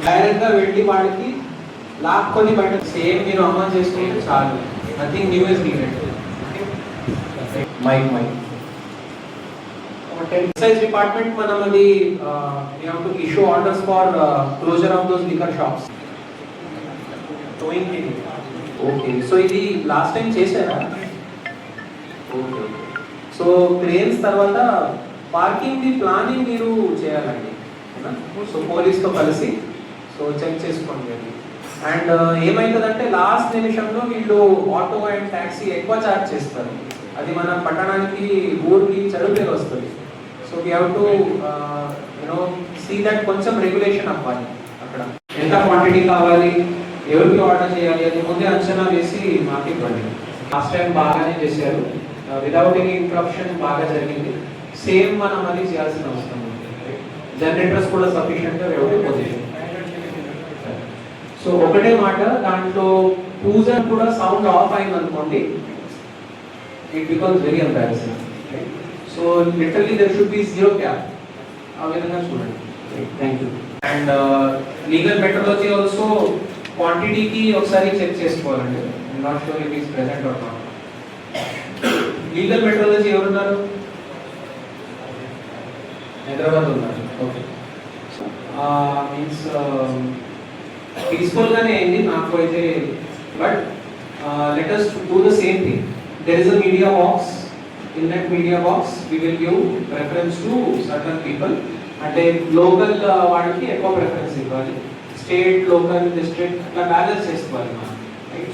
డైరెక్ట్గా వెళ్ళి వాడికి లాక్కొని బయట సేమ్ మీరు అమలు చేసుకుంటే చాలు. Nothing new is needed. Mike excise department మనం అది we have to issue orders for closure of those liquor shops. Okay, so ఇది లాస్ట్ టైం చేశారా? ఓకే, సో క్రేన్స్ తర్వాత పార్కింగ్ ది ప్లానింగ్ మీరు చేయాలండి. సో పోలీస్తో కలిసి సో చెక్ చేసుకోండి అది. అండ్ ఏమవుతుందంటే లాస్ట్ నిమిషంలో వీళ్ళు ఆటో అండ్ ట్యాక్సీ ఎక్కువ ఛార్జ్ చేస్తారు. అది మన పట్టణానికి ఊరికి చెడు పేరు వస్తుంది. So we have to see that కొంచెం రెగ్యులేషన్ అవ్వాలి. అక్కడ ఎంత క్వాంటిటీ కావాలి, ఎవరికి ఆర్డర్ చేయాలి అది ముందే అంచనా వేసి మాకు ఇవ్వండి. లాస్ట్ టైం బాగానే చేశారు, వితౌట్ ఎనీ ఇంటరప్షన్ బాగా జరిగింది. సేమ్ మనం అది చేయాల్సిన అవసరం ఉంది. జనరేటర్స్ కూడా సఫిషియెంట్గా ఎవరి పొజిషన్. సో ఒకటే మాట, దాంట్లో పూజర్ కూడా సౌండ్ ఆఫ్ అయింది అనుకోండి, it becomes very embarrassing. So literally there should be zero cap. ఆ విధంగా చూడండి. Thank you. And legal metrology also క్వాంటిటీకి ఒకసారి చెక్ చేసుకోవాలండి. I'm not sure it is present or not. Legal metrology ఎవరున్నారు? హైదరాబాద్ ఉన్నారు. ఓకే, మీన్స్ పీస్ఫుల్గానే అయింది నాకు అయితే. But let us do the same thing. There is a media box. In that media box we will give preference to certain people. అంటే local వాళ్ళకి ఎక్కువ preference ఇవ్వాలి, స్టేట్ లోకల్ డిస్ట్రిక్ట్ అట్లా బ్యాలెన్స్ చేసుకోవాలి మనం.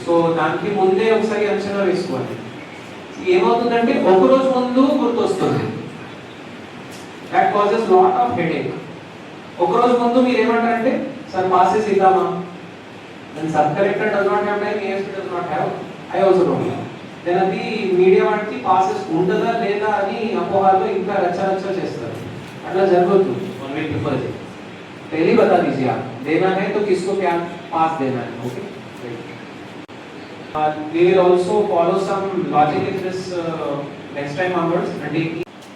సో దానికి ముందే ఒకసారి అంచనా వేసుకోవాలి. ఏమవుతుందంటే ఒకరోజు ముందు గుర్తొస్తుంది. That causes lot of headache. ఒకరోజు ముందు మీరు ఏమంటారంటే సార్ పాసెస్ ఇద్దామా, and sub collector does not have time, ASP does not have, I also don't have. Then అది మీడియా వాటికి పాసెస్ ఉంటుందా లేదా అని అపోహాలు ఇంకా రచ్చ చేస్తారు. అట్లా జరుగుతుంది. వన్ వీక్ బిఫోర్ पहले बता दीजिए आप देना है तो किसको क्या पास देना है. Okay, we will also follow some logic in this next time onwards. అంటే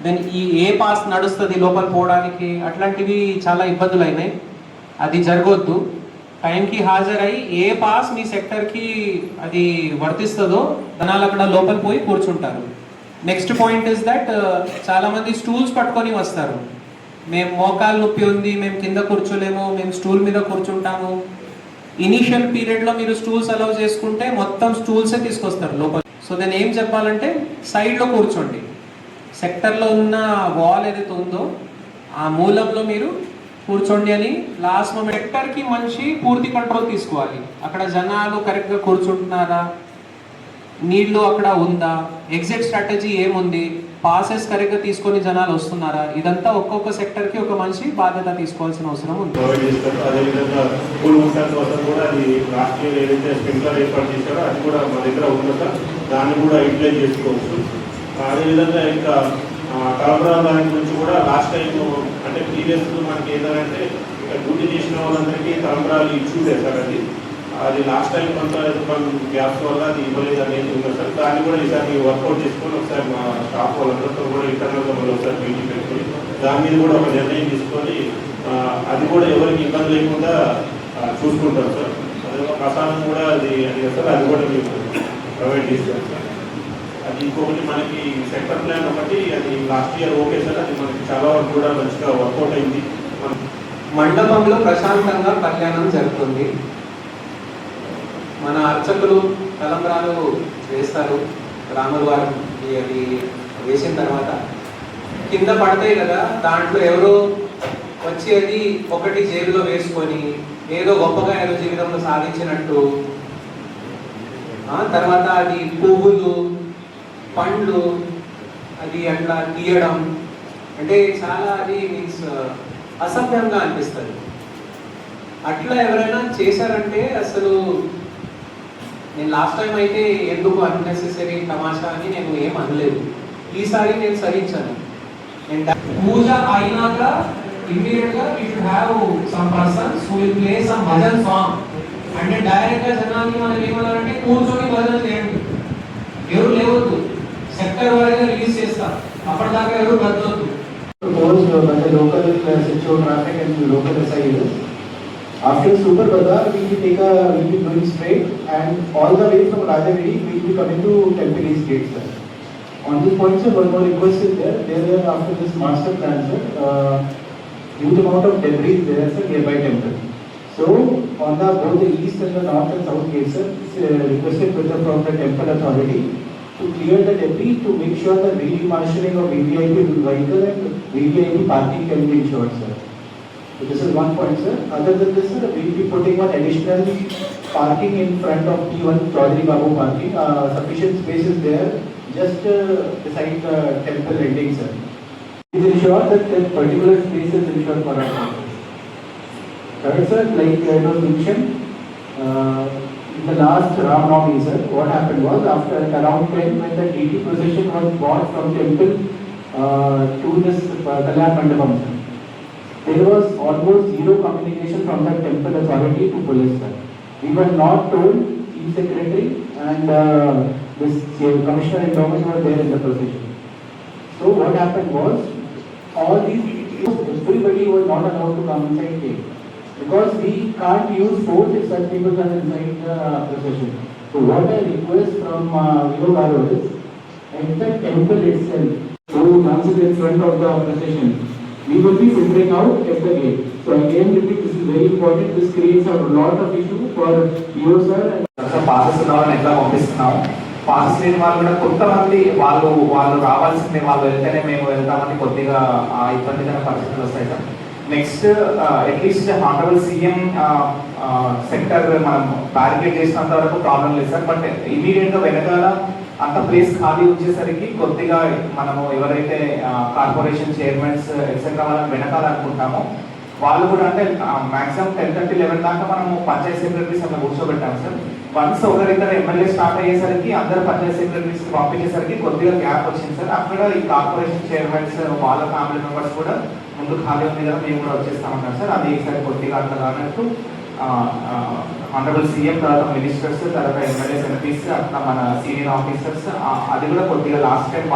దెన్ ఈ ఏ పాస్ నడుస్తుంది లోపల పోవడానికి, అట్లాంటివి చాలా ఇబ్బందులు అయినాయి. అది జరగొద్దు. టైంకి హాజరై ఏ పాస్ మీ సెక్టర్కి అది వర్తిస్తుందో జనాలు అక్కడ లోపల పోయి కూర్చుంటారు. నెక్స్ట్ పాయింట్ ఇస్ దట్ చాలామంది స్టూల్స్ పట్టుకొని వస్తారు. మేము మోకాలు నొప్పి ఉంది, మేము కింద కూర్చోలేము, మేము స్టూల్ మీద కూర్చుంటాము. ఇనీషియల్ పీరియడ్లో మీరు స్టూల్స్ అలౌ చేసుకుంటే మొత్తం స్టూల్సే తీసుకొస్తారు లోపల. సో దాన్ని ఏం చెప్పాలంటే సైడ్లో కూర్చోండి. సెక్టర్లో ఉన్న వాల్ ఏదైతే ఉందో ఆ మూలంలో మీరు కూర్చోండి అని లాస్ట్ మూమెంట్. సెక్టర్కి మంచి పూర్తి కంట్రోల్ తీసుకోవాలి. అక్కడ జనాలు కరెక్ట్గా కూర్చుంటున్నారా, నీళ్లు అక్కడ ఉందా, ఎగ్జిట్ స్ట్రాటజీ ఏముంది, పాసెస్ కరెక్ట్గా తీసుకొని జనాలు వస్తున్నారా, ఇదంతా ఒక్కొక్క సెక్టర్కి ఒక మంచి బాధ్యత తీసుకోవాల్సిన అవసరం ఉంది. అదేవిధంగా స్కూల్ మోటార్ కోసం కూడా అది లాస్ట్ ఇయర్ ఏదైతే స్ప్రింక్లర్ ఏర్పాటు చేశారో అది కూడా మా దగ్గర ఉన్నత దాన్ని కూడా యూటిలైజ్ చేసుకోవచ్చు. అదేవిధంగా ఇంకా కలపరా దాని గురించి కూడా లాస్ట్ టైం అంటే ప్రీవియస్ మనకి ఏదంటే ఇక్కడ డ్యూటీ చేసిన వాళ్ళందరికీ తలంబరాలు ఇచ్చుండే సార్. అది లాస్ట్ టైం కొంత గ్యాప్స్ వల్ల అది ఇవ్వలేదు అనేది ఉంది సార్. దాన్ని కూడా ఈసారి వర్కౌట్ చేసుకొని ఒకసారి మా స్టాఫ్ వాళ్ళందరితో కూడా ఇంటర్నల్గా మళ్ళీ ఒకసారి మీటింగ్ పెట్టుకొని దాని మీద కూడా ఒక నిర్ణయం తీసుకొని అది కూడా ఎవరికి ఇబ్బంది లేకుండా చూసుకుంటాం సార్. అదే ప్రసాదం కూడా అది సార్ అది కూడా మేము ప్రొవైడ్ చేస్తాం సార్. అది ఇంకొకటి మనకి సెక్టర్ ప్లాన్ ఒకటి అది లాస్ట్ ఇయర్ ఓకే సార్. అది మనకి చాలా వరకు కూడా మంచిగా వర్కౌట్ అయింది. మండపంలో ప్రశాంతంగా కళ్యాణం జరుగుతుంది. మన అర్చకులు తలంబ్రాలు వేస్తారు. రాముల వారికి అది వేసిన తర్వాత కింద పడతాయి కదా, దాంట్లో ఎవరో వచ్చి అది ఒకటి జేబులో వేసుకొని ఏదో గొప్పగా ఏదో జీవితంలో సాధించినట్టు, తర్వాత అది పువ్వులు పండ్లు అది అట్లా తీయడం అంటే చాలా అది మీన్స్ అసభ్యంగా అనిపిస్తుంది. అట్లా ఎవరైనా చేశారంటే అసలు నేను లాస్ట్ టైం అయితే ఎందుకు అన్నెసెసరీ తమాషా అని నేను ఏం అనలేదు. ఈసారి నేను సహించాను. పూజ అయినాక ఇమ్మీడియట్గా you should have some persons who will play some bhajan song. అంటే డైరెక్ట్గా జనాన్ని మనం ఏమన్నారంటే కూర్చొని భజన చేయండి, ఎవరు లేవద్దు, సెక్టర్ వారీగా రిలీజ్ చేస్తాం, అప్పటిదాకా ఎవరు బద్దవద్దు. Local SHO traffic and local SI After Super Bazaar, we will be going straight, and all the way from Rajagiri, we will be coming to Temple East Gate, sir. On this point, sir, one more request is there. There, after this master plan, sir, huge amount of debris there, sir, nearby temple. So, on the both the east and the north and south gate, sir, it's requested from the temple authority to clear the debris to make sure the re-marshalling of VVIP vehicle and VVIP parking can be ensured, sir. So this is one point, sir. Other than this, sir, we will be putting one additional parking in front of T1 Chaudhary Babu parking. Sufficient space is there, just beside the temple ending, sir. We will ensure that that particular space is ensured for us. Third, sir, like I was mentioned, in the last Ram Navami, sir, what happened was after around 10, when the DT procession was brought from temple to this Kalyan Mandapam, sir, there was almost zero communication from the temple authority to police, sir. We were not told, Chief Secretary and this Commissioner in Government were there in the procession. So what happened was, all these, everybody was not allowed to come inside gate. Because we can't use force if such people are inside the procession. So what I request from Vivo Garo is, at the temple itself, who runs it in front of the procession, we will be filtering out at the gate. So again, repeat, this is very important. This creates a lot of issue for you, sir. Passes ఉన్న వాళ్ళని ఎట్లా పంపిస్తున్నాము, passes లేని వాళ్ళు కూడా కొంతమంది వాళ్ళు రావాల్సిందే, వాళ్ళు వెళ్తేనే మేము వెళ్తామని కొద్దిగా ఇబ్బందికర పరిస్థితులు వస్తాయి sir. Next at least honourable CM sector మనం బ్యారికేడ్ చేసినంత వరకు ప్రాబ్లం లేదు సార్. బట్ ఇమీడియట్గా వెనకాల అంత ప్లేస్ ఖాళీ వచ్చేసరికి కొద్దిగా మనము ఎవరైతే కార్పొరేషన్ చైర్మన్స్ ఎక్సెట్రా వాళ్ళని వెనకాలనుకుంటామో వాళ్ళు కూడా అంటే మాక్సిమం 10:30, 11 దాకా మనము పంచాయత్ సెక్రటరీస్ అట్లా కూర్చోబెట్టాము సార్. వన్స్ ఒకరిద్దరు ఎమ్మెల్యే స్టార్ట్ అయ్యేసరికి అందరు పంచాయత్ సెక్రటరీస్ పంపించేసరికి కొద్దిగా గ్యాప్ వచ్చింది సార్. అక్కడ ఈ కార్పొరేషన్ చైర్మన్స్ వాళ్ళ ఫ్యామిలీ మెంబర్స్ కూడా ముందు ఖాళీ ఉంది కదా మేము కూడా వచ్చేస్తామంటారు సార్. అది ఈసారి కొద్దిగా అట్లా కానట్టు ఆనరబుల్ సీఎం, తర్వాత మినిస్టర్స్, తర్వాత ఎమ్మెల్యేస్, ఎంపీస్, అట్లా మన సీనియర్ ఆఫీసర్స్, అది కూడా కొద్దిగా లాస్ట్ టైం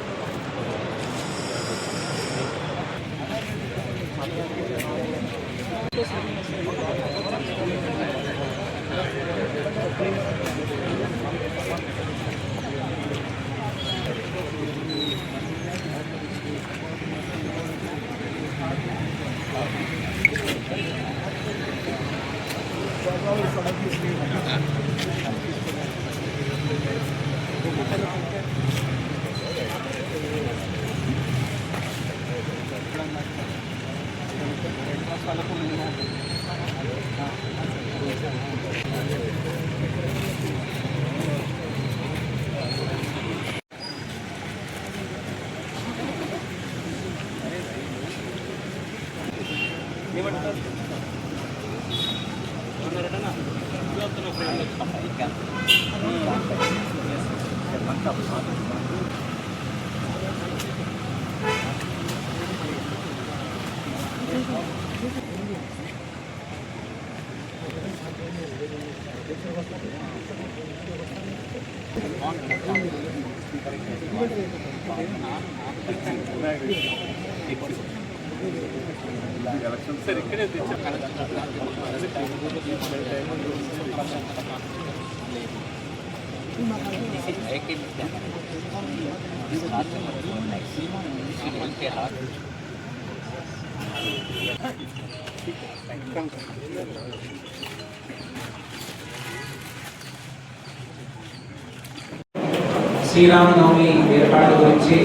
శ్రీరామనవమి ఏర్పాటు గురించి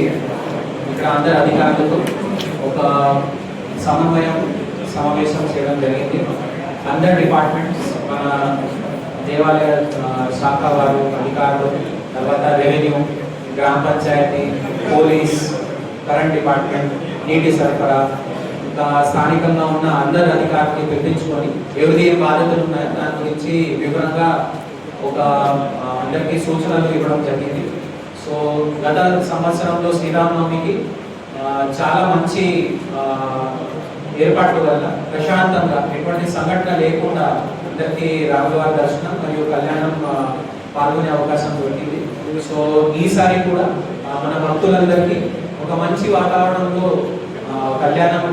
ఇక్కడ అందరు అధికారులతో ఒక సమావేశం చేయడం జరిగింది. అందరు డిపార్ట్మెంట్స్, మన దేవాలయ శాఖ వారు, అధికారులు, తర్వాత రెవెన్యూ, గ్రామ పంచాయతీ, పోలీస్, కరెంట్ డిపార్ట్మెంట్, నీటి సరఫరా, ఇంకా స్థానికంగా ఉన్న అందరు అధికారులని పిలిపించుకొని ఎవరిది ఏం బాధ్యతలు ఉన్నాయో దాని గురించి వివరంగా ఒక అందరికీ సూచనలు ఇవ్వడం జరిగింది. సో గత సంవత్సరంలో శ్రీరామనవమికి చాలా మంచి ఏర్పాట్లు వల్ల ప్రశాంతంగా ఎటువంటి సంఘటన లేకుండా అందరికీ రాములవారి దర్శనం మరియు కళ్యాణం పాల్గొనే అవకాశం దొరికింది. సో ఈసారి కూడా మన భక్తులందరికీ ఒక మంచి వాతావరణంలో కళ్యాణం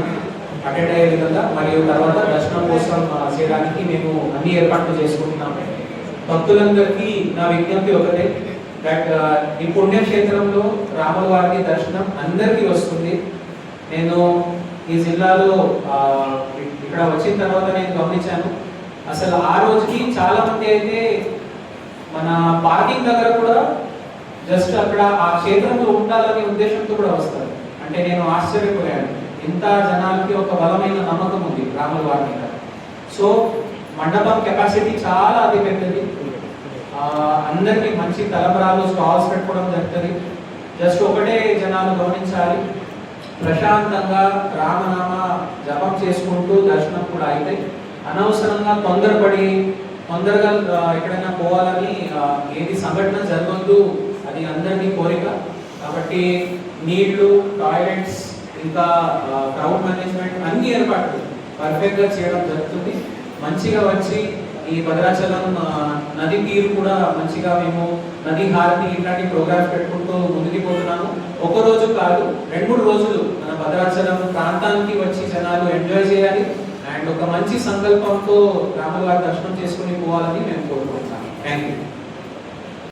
అటెండ్ అయ్యే విధంగా మరియు తర్వాత దర్శనం కోసం చేయడానికి మేము అన్ని ఏర్పాట్లు చేసుకుంటున్నాము. భక్తులందరికీ నా విజ్ఞప్తి ఒకటే, దట్ ఈ పుణ్యక్షేత్రంలో రాముల వారి దర్శనం అందరికీ వస్తుంది. నేను ఈ జిల్లాలో ఇక్కడ వచ్చిన తర్వాత నేను గమనించాను, అసలు ఆ రోజుకి చాలా మంది అయితే మన పార్కింగ్ దగ్గర కూడా జస్ట్ అక్కడ ఆ క్షేత్రంలో ఉండాలనే ఉద్దేశంతో కూడా వస్తారు. అంటే నేను ఆశ్చర్యపోయాను, ఇంత జనాలకి ఒక బలమైన నమ్మకం ఉంది రాముల వారి మీద. సో మండపం కెపాసిటీ చాలా అతి పెద్దది, అందరికీ మంచి తలబరాలు స్టాల్స్ పెట్టుకోవడం జరుగుతుంది. జస్ట్ ఒకటే జనాలు గమనించాలి, ప్రశాంతంగా రామనామ జపం చేసుకుంటూ దర్శనం కూడా అయితే అనవసరంగా తొందరగా ఎక్కడైనా పోవాలని ఏది సంఘటన జరగద్దు, అది అందరినీ కోరిక. కాబట్టి నీళ్లు, టాయిలెట్స్, ఇంకా క్రౌడ్ మేనేజ్మెంట్ అన్ని ఏర్పాట్లు పర్ఫెక్ట్గా చేయడం జరుగుతుంది. మంచిగా వచ్చి ఈ భద్రాచలం నది తీరు కూడా మంచిగా మేము నది హారతి ఇట్లాంటి ప్రోగ్రామ్స్ పెట్టుకుంటూ ముందుకు పోతున్నాము. ఒక రోజు కాదు, 2-3 రోజులు మన భద్రాచలం ప్రాంతానికి వచ్చి జనాలు ఎంజాయ్ చేయాలి అండ్ ఒక మంచి సంకల్పంతో రాముల వారి దర్శనం చేసుకుని పోవాలని మేము కోరుకుంటున్నాము. Thank you.